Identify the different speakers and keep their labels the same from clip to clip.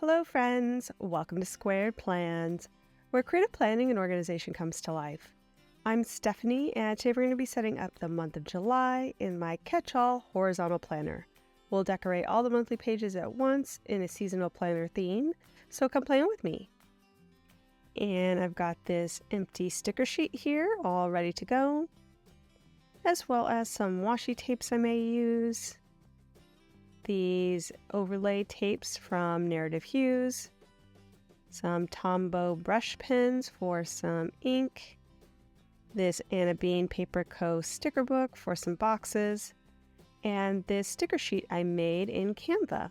Speaker 1: Hello friends, welcome to Squaird Plans, where creative planning and organization comes to life. I'm Stephanie, and today we're going to be setting up the month of July in my catch-all horizontal planner. We'll decorate all the monthly pages at once in a seasonal planner theme, so come plan with me. And I've got this empty sticker sheet here all ready to go, as well as some washi tapes I may use, these overlay tapes from Narrative Hues, some Tombow brush pens for some ink, this Anna Bean Paper Co. sticker book for some boxes, and this sticker sheet I made in Canva.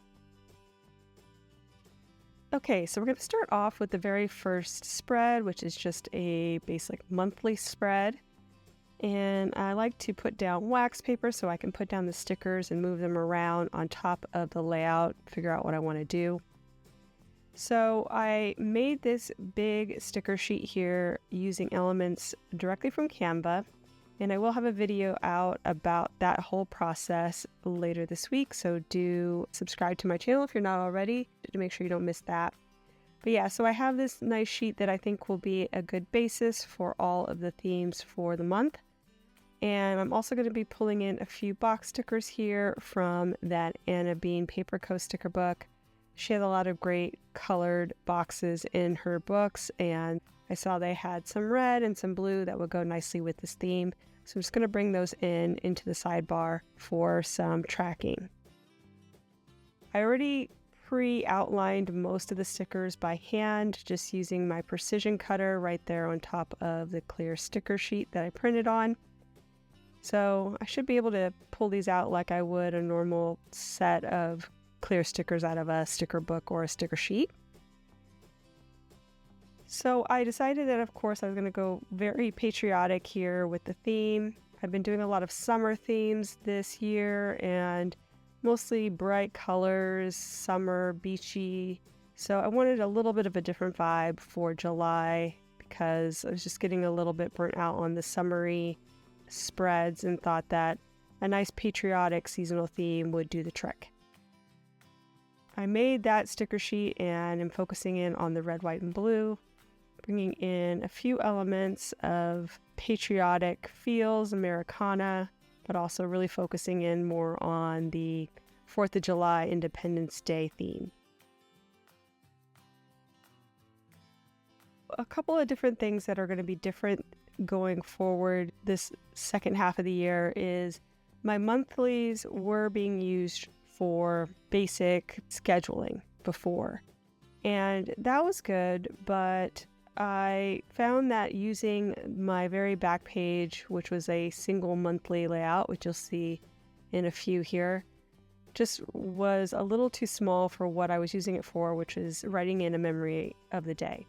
Speaker 1: Okay, so we're going to start off with the very first spread, which is just a basic monthly spread. And I like to put down wax paper so I can put down the stickers and move them around on top of the layout, figure out what I want to do. So I made this big sticker sheet here using elements directly from Canva, and I will have a video out about that whole process later this week, so do subscribe to my channel if you're not already to make sure you don't miss that. But yeah, so I have this nice sheet that I think will be a good basis for all of the themes for the month. And I'm also going to be pulling in a few box stickers here from that Anna Bean Paper Co. sticker book. She had a lot of great colored boxes in her books, and I saw they had some red and some blue that would go nicely with this theme. So I'm just going to bring those into the sidebar for some tracking. I already pre-outlined most of the stickers by hand, just using my precision cutter right there on top of the clear sticker sheet that I printed on. So I should be able to pull these out like I would a normal set of clear stickers out of a sticker book or a sticker sheet. So I decided that, of course, I was going to go very patriotic here with the theme. I've been doing a lot of summer themes this year and mostly bright colors, summer, beachy. So I wanted a little bit of a different vibe for July because I was just getting a little bit burnt out on the summery spreads and thought that a nice patriotic seasonal theme would do the trick. I made that sticker sheet and am focusing in on the red, white, and blue, bringing in a few elements of patriotic feels, Americana, but also really focusing in more on the 4th of July Independence Day theme. A couple of different things that are going to be different going forward this second half of the year is my monthlies were being used for basic scheduling before, and that was good, but I found that using my very back page, which was a single monthly layout, which you'll see in a few here, just was a little too small for what I was using it for, which is writing in a memory of the day.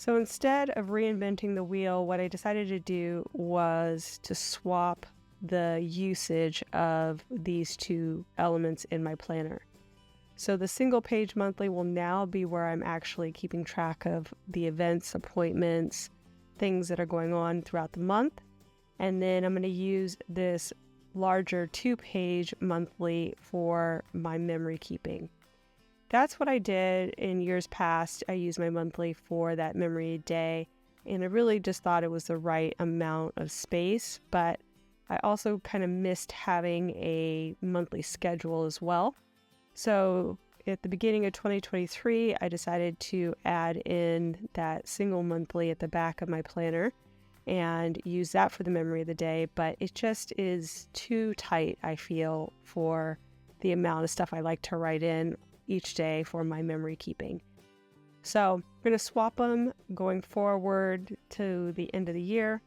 Speaker 1: So instead of reinventing the wheel, what I decided to do was to swap the usage of these two elements in my planner. So the single page monthly will now be where I'm actually keeping track of the events, appointments, things that are going on throughout the month. And then I'm going to use this larger 2-page monthly for my memory keeping. That's what I did in years past. I used my monthly for that memory day, and I really just thought it was the right amount of space, but I also kind of missed having a monthly schedule as well. So at the beginning of 2023, I decided to add in that single monthly at the back of my planner and use that for the memory of the day, but it just is too tight, I feel, for the amount of stuff I like to write in each day for my memory keeping. So I'm going to swap them going forward to the end of the year.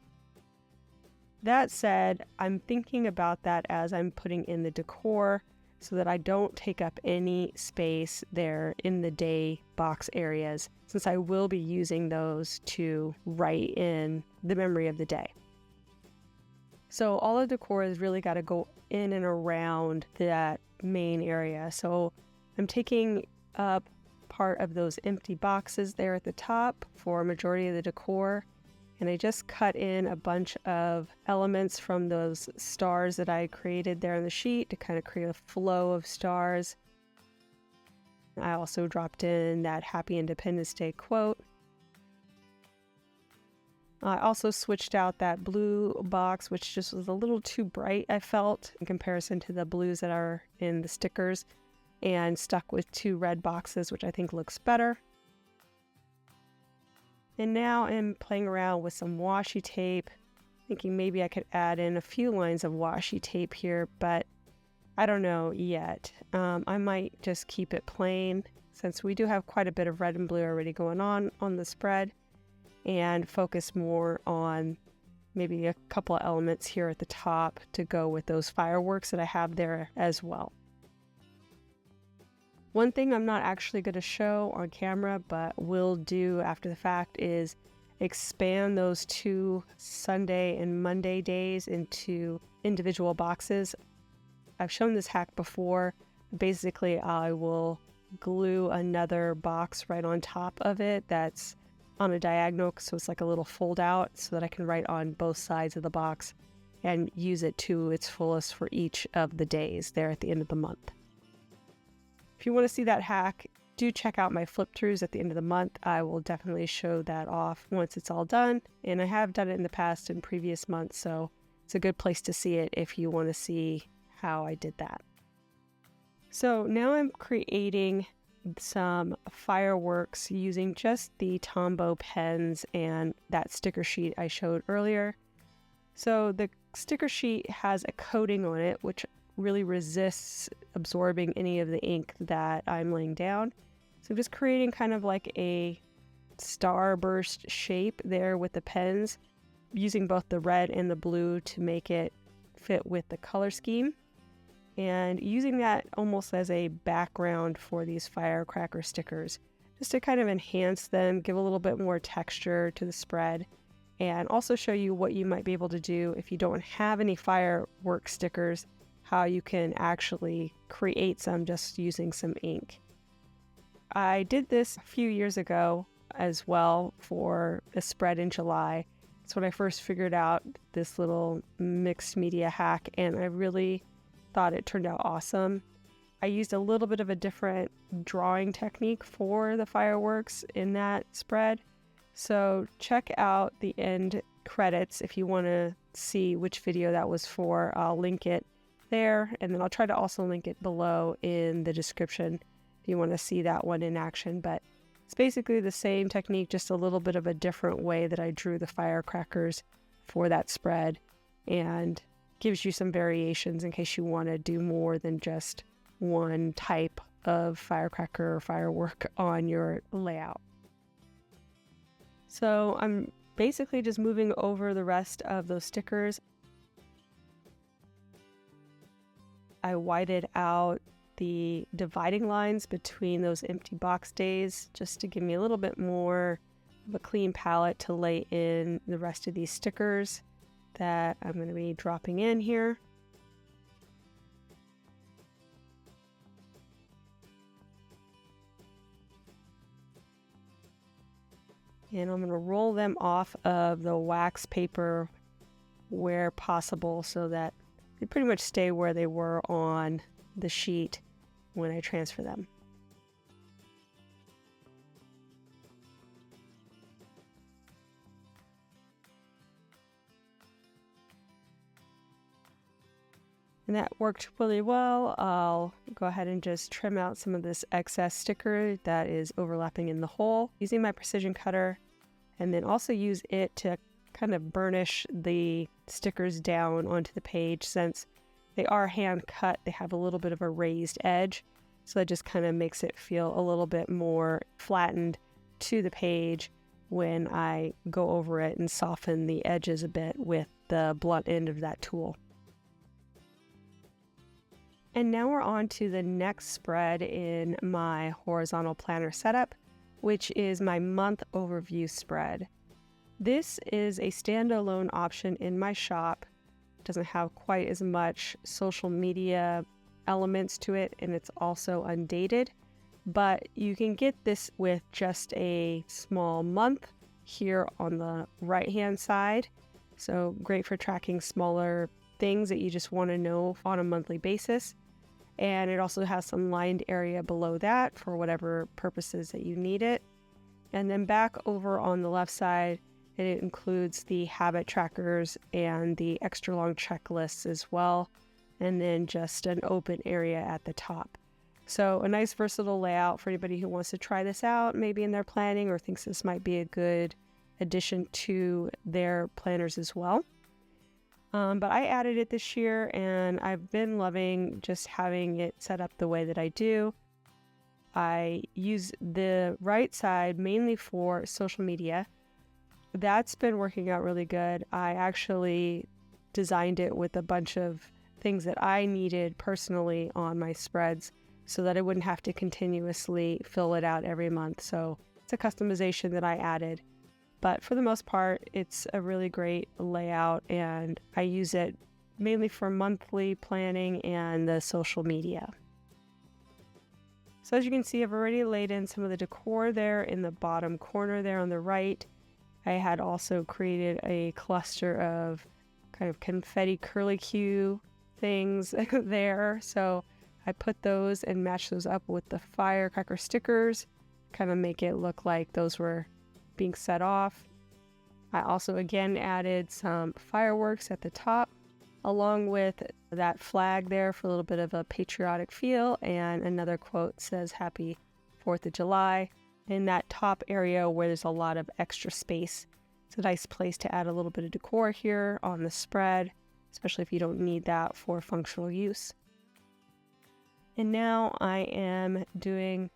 Speaker 1: That said, I'm thinking about that as I'm putting in the decor so that I don't take up any space there in the day box areas, since I will be using those to write in the memory of the day. So all of the decor has really got to go in and around that main area. So I'm taking up part of those empty boxes there at the top for a majority of the decor, and I just cut in a bunch of elements from those stars that I created there on the sheet to kind of create a flow of stars. I also dropped in that Happy Independence Day quote. I also switched out that blue box, which just was a little too bright, I felt, in comparison to the blues that are in the stickers, and stuck with 2 red boxes, which I think looks better. And now I'm playing around with some washi tape, thinking maybe I could add in a few lines of washi tape here, but I don't know yet. I might just keep it plain, since we do have quite a bit of red and blue already going on the spread, and focus more on maybe a couple of elements here at the top to go with those fireworks that I have there as well. One thing I'm not actually going to show on camera, but will do after the fact, is expand those 2 Sunday and Monday days into individual boxes. I've shown this hack before. Basically, I will glue another box right on top of it that's on a diagonal, so it's like a little fold out, so that I can write on both sides of the box and use it to its fullest for each of the days there at the end of the month. If you want to see that hack, do check out my flip throughs at the end of the month. I will definitely show that off once it's all done, and I have done it in the past in previous months, so it's a good place to see it if you want to see how I did that. So now I'm creating some fireworks using just the Tombow pens and that sticker sheet I showed earlier. So the sticker sheet has a coating on it which really resists absorbing any of the ink that I'm laying down. So I'm just creating kind of like a starburst shape there with the pens, using both the red and the blue to make it fit with the color scheme, and using that almost as a background for these firecracker stickers, just to kind of enhance them, give a little bit more texture to the spread, and also show you what you might be able to do if you don't have any firework stickers, how you can actually create some just using some ink. I did this a few years ago as well for a spread in July. It's when I first figured out this little mixed media hack, and I really thought it turned out awesome. I used a little bit of a different drawing technique for the fireworks in that spread. So check out the end credits if you want to see which video that was for. I'll link it there, and then I'll try to also link it below in the description if you want to see that one in action. But it's basically the same technique, just a little bit of a different way that I drew the firecrackers for that spread, and gives you some variations in case you want to do more than just one type of firecracker or firework on your layout. So I'm basically just moving over the rest of those stickers. I whited out the dividing lines between those empty box days just to give me a little bit more of a clean palette to lay in the rest of these stickers that I'm going to be dropping in here. And I'm going to roll them off of the wax paper where possible so that they pretty much stay where they were on the sheet when I transfer them. And that worked really well. I'll go ahead and just trim out some of this excess sticker that is overlapping in the hole using my precision cutter, and then also use it to kind of burnish the stickers down onto the page. Since they are hand cut, they have a little bit of a raised edge, so that just kind of makes it feel a little bit more flattened to the page when I go over it and soften the edges a bit with the blunt end of that tool. And now we're on to the next spread in my horizontal planner setup, which is my month overview spread. This is a standalone option in my shop. It doesn't have quite as much social media elements to it, and it's also undated, but you can get this with just a small month here on the right hand side. So great for tracking smaller things that you just want to know on a monthly basis. And it also has some lined area below that for whatever purposes that you need it. And then back over on the left side, it includes the habit trackers and the extra long checklists as well. And then just an open area at the top. So a nice versatile layout for anybody who wants to try this out, maybe in their planning, or thinks this might be a good addition to their planners as well. But I added it this year, and I've been loving just having it set up the way that I do. I use the right side mainly for social media. That's been working out really good. I actually designed it with a bunch of things that I needed personally on my spreads so that I wouldn't have to continuously fill it out every month. So it's a customization that I added. But for the most part, it's a really great layout, and I use it mainly for monthly planning and the social media. So as you can see, I've already laid in some of the decor there in the bottom corner there on the right. I had also created a cluster of kind of confetti curlicue things there. So I put those and matched those up with the firecracker stickers, kind of make it look like those were being set off. I also again added some fireworks at the top, along with that flag there for a little bit of a patriotic feel, and another quote says Happy 4th of July. In that top area where there's a lot of extra space, it's a nice place to add a little bit of decor here on the spread, especially if you don't need that for functional use. And now I am doing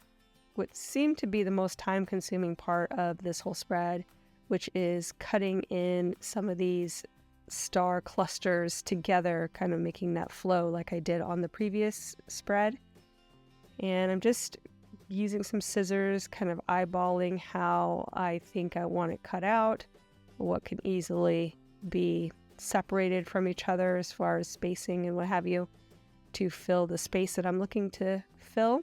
Speaker 1: what seemed to be the most time-consuming part of this whole spread, which is cutting in some of these star clusters together, kind of making that flow like I did on the previous spread. And I'm just using some scissors, kind of eyeballing how I think I want it cut out, what can easily be separated from each other as far as spacing and what have you, to fill the space that I'm looking to fill.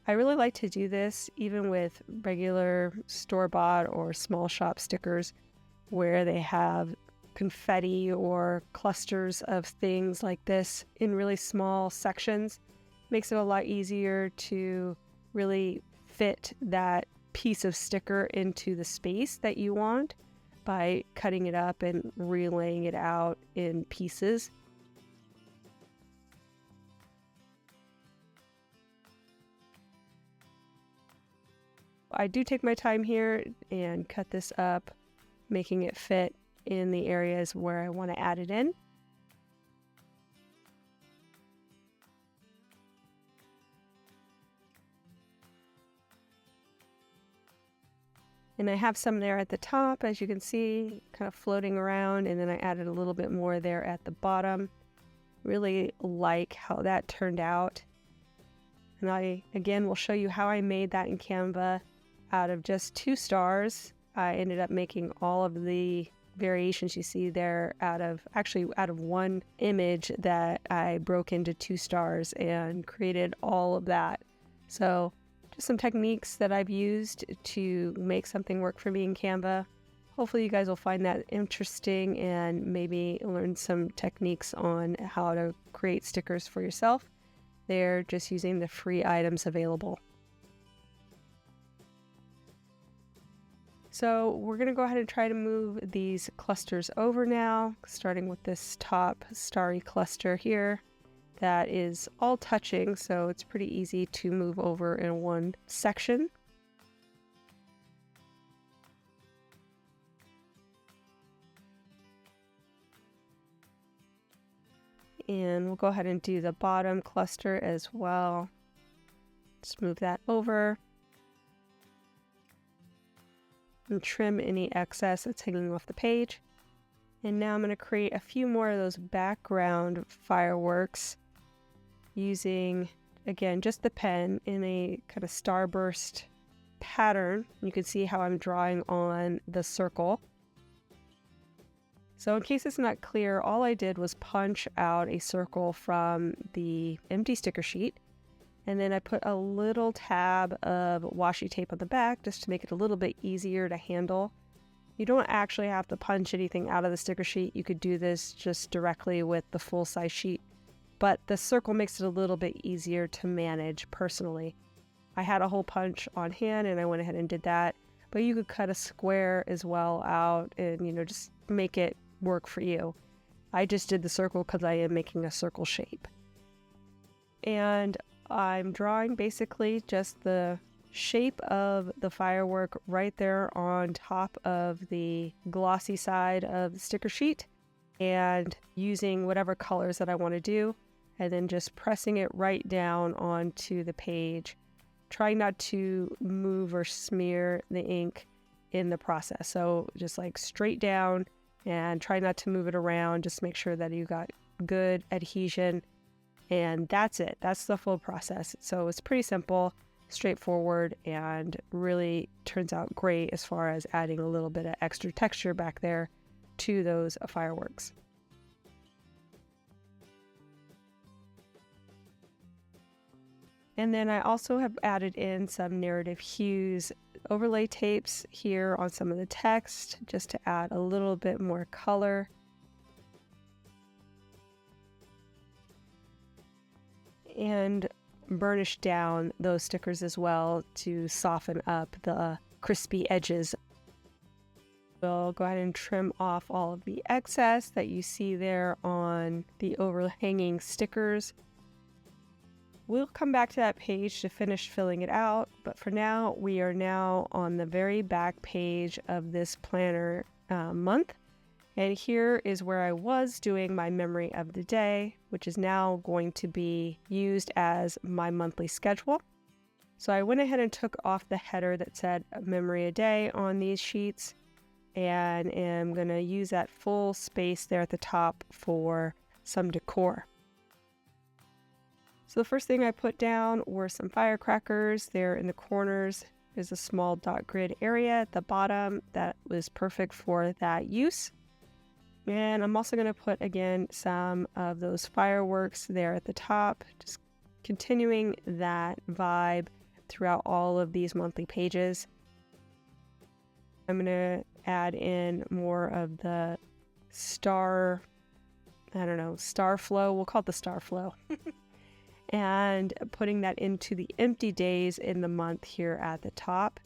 Speaker 1: I really like to do this even with regular store-bought or small shop stickers where they have confetti or clusters of things like this in really small sections. Makes it a lot easier to really fit that piece of sticker into the space that you want by cutting it up and relaying it out in pieces. I do take my time here and cut this up, making it fit in the areas where I want to add it in. And I have some there at the top, as you can see, kind of floating around, and then I added a little bit more there at the bottom. Really like how that turned out. And I, again, will show you how I made that in Canva. Out of just 2 stars, I ended up making all of the variations you see there out of one image that I broke into 2 stars and created all of that. So just some techniques that I've used to make something work for me in Canva. Hopefully you guys will find that interesting and maybe learn some techniques on how to create stickers for yourself. They're just using the free items available. So we're going to go ahead and try to move these clusters over now, starting with this top starry cluster here that is all touching, so it's pretty easy to move over in one section. And we'll go ahead and do the bottom cluster as well. Just move that over. And trim any excess that's hanging off the page. And now I'm going to create a few more of those background fireworks using, again, just the pen in a kind of starburst pattern. You can see how I'm drawing on the circle. So in case it's not clear, all I did was punch out a circle from the empty sticker sheet. And then I put a little tab of washi tape on the back just to make it a little bit easier to handle. You don't actually have to punch anything out of the sticker sheet. You could do this just directly with the full-size sheet but the circle makes it a little bit easier to manage personally. I had a hole punch on hand and I went ahead and did that, but you could cut a square as well out and, just make it work for you. I just did the circle because I am making a circle shape. And I'm drawing basically just the shape of the firework right there on top of the glossy side of the sticker sheet, and using whatever colors that I want to do, and then just pressing it right down onto the page. Try not to move or smear the ink in the process. So just like straight down and try not to move it around. Just make sure that you got good adhesion, and that's it. That's the full process. So it's pretty simple, straightforward, and really turns out great as far as adding a little bit of extra texture back there to those fireworks. And then I also have added in some narrative hues overlay tapes here on some of the text just to add a little bit more color. And burnish down those stickers as well to soften up the crispy edges. We'll go ahead and trim off all of the excess that you see there on the overhanging stickers. We'll come back to that page to finish filling it out, but for now, we are now on the very back page of this planner month. And here is where I was doing my memory of the day, which is now going to be used as my monthly schedule. So I went ahead and took off the header that said memory a day on these sheets, and am going to use that full space there at the top for some decor. So the first thing I put down were some firecrackers there in the corners. There's a small dot grid area at the bottom that was perfect for that use. And I'm also going to put again some of those fireworks there at the top, just continuing that vibe throughout all of these monthly pages. I'm going to add in more of the star flow. We'll call it the star flow. And putting that into the empty days in the month here at the top.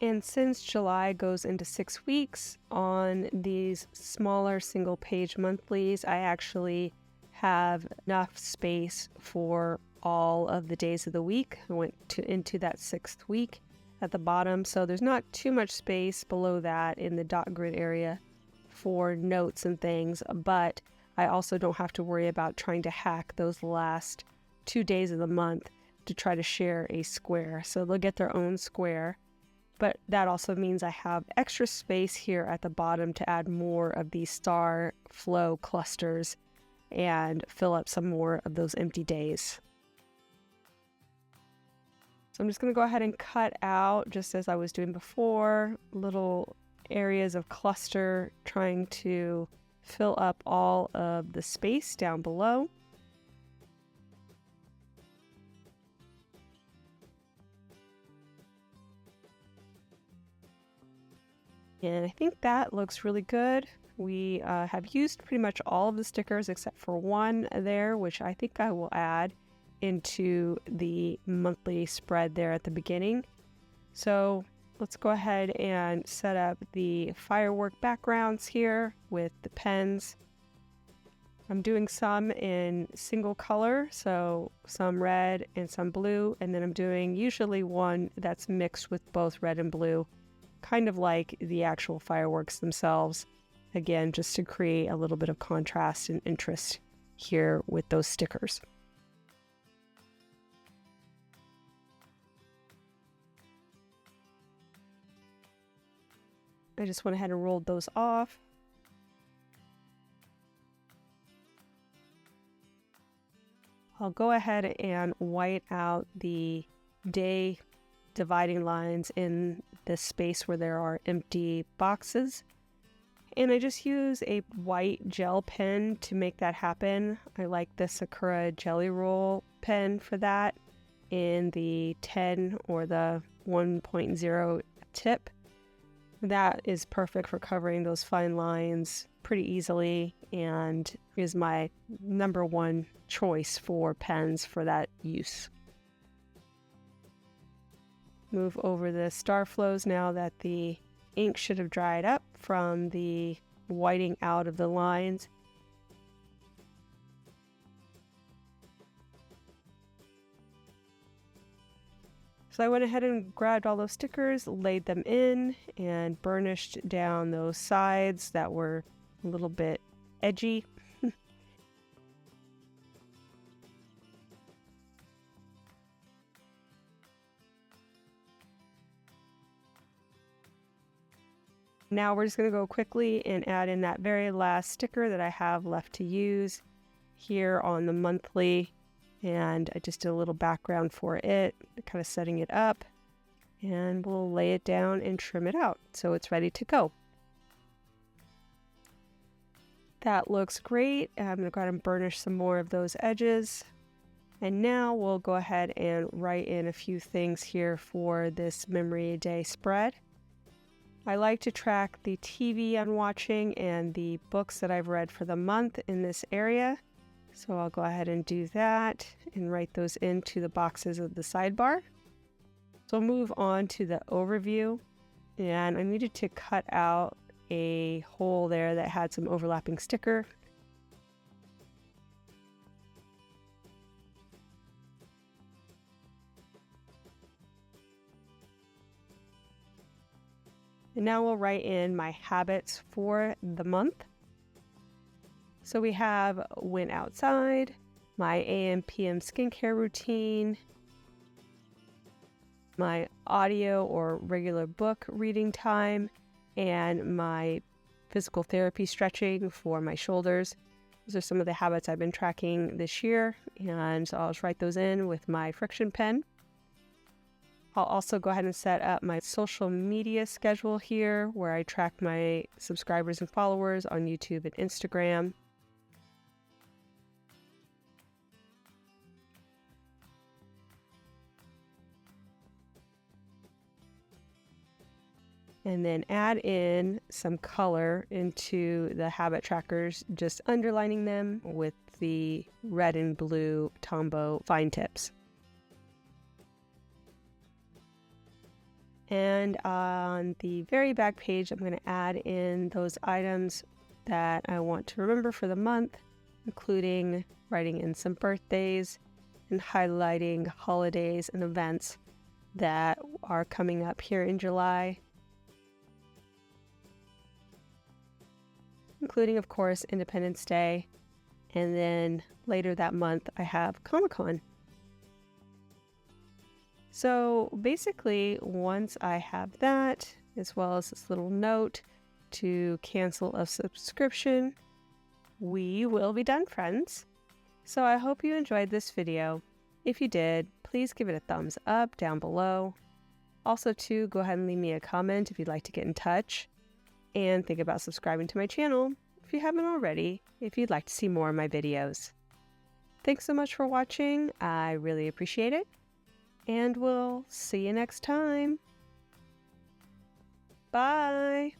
Speaker 1: And since July goes into 6 weeks, on these smaller single page monthlies, I actually have enough space for all of the days of the week. I went into that 6th week at the bottom, so there's not too much space below that in the dot grid area for notes and things, but I also don't have to worry about trying to hack those last 2 days of the month to try to share a square. So they'll get their own square, but that also means I have extra space here at the bottom to add more of these star flow clusters and fill up some more of those empty days. So I'm just going to go ahead and cut out, just as I was doing before, little areas of cluster, trying to fill up all of the space down below. And I think that looks really good. We have used pretty much all of the stickers except for one there, which I think I will add into the monthly spread there at the beginning. So let's go ahead and set up the firework backgrounds here with the pens. I'm doing some in single color, so some red and some blue, and then I'm doing usually one that's mixed with both red and blue, kind of like the actual fireworks themselves. Again, just to create a little bit of contrast and interest here with those stickers. I just went ahead and rolled those off. I'll go ahead and white out the day dividing lines in the space where there are empty boxes. And I just use a white gel pen to make that happen. I like the Sakura Jelly Roll pen for that in the 10 or the 1.0 tip. That is perfect for covering those fine lines pretty easily and is my number one choice for pens for that use. Move over the star flows now that the ink should have dried up from the whiting out of the lines. So I went ahead and grabbed all those stickers, laid them in, and burnished down those sides that were a little bit edgy. Now we're just going to go quickly and add in that very last sticker that I have left to use here on the monthly. And I just did a little background for it, kind of setting it up, and we'll lay it down and trim it out so it's ready to go. That looks great. I'm going to go ahead and burnish some more of those edges. And now we'll go ahead and write in a few things here for this Memory Day spread. I like to track the TV I'm watching and the books that I've read for the month in this area. So I'll go ahead and do that and write those into the boxes of the sidebar. So I'll move on to the overview, and I needed to cut out a hole there that had some overlapping sticker. And now we'll write in my habits for the month. So we have went outside, my AM/PM skincare routine, my audio or regular book reading time, and my physical therapy stretching for my shoulders. Those are some of the habits I've been tracking this year, and so I'll just write those in with my friction pen. I'll also go ahead and set up my social media schedule here where I track my subscribers and followers on YouTube and Instagram. And then add in some color into the habit trackers, just underlining them with the red and blue Tombow fine tips. And on the very back page, I'm going to add in those items that I want to remember for the month, including writing in some birthdays and highlighting holidays and events that are coming up here in July. Including, of course, Independence Day, and then later that month I have Comic-Con. So basically, once I have that, as well as this little note to cancel a subscription, we will be done, friends. So I hope you enjoyed this video. If you did, please give it a thumbs up down below. Also, too, go ahead and leave me a comment if you'd like to get in touch. And think about subscribing to my channel if you haven't already, if you'd like to see more of my videos. Thanks so much for watching. I really appreciate it. And we'll see you next time. Bye.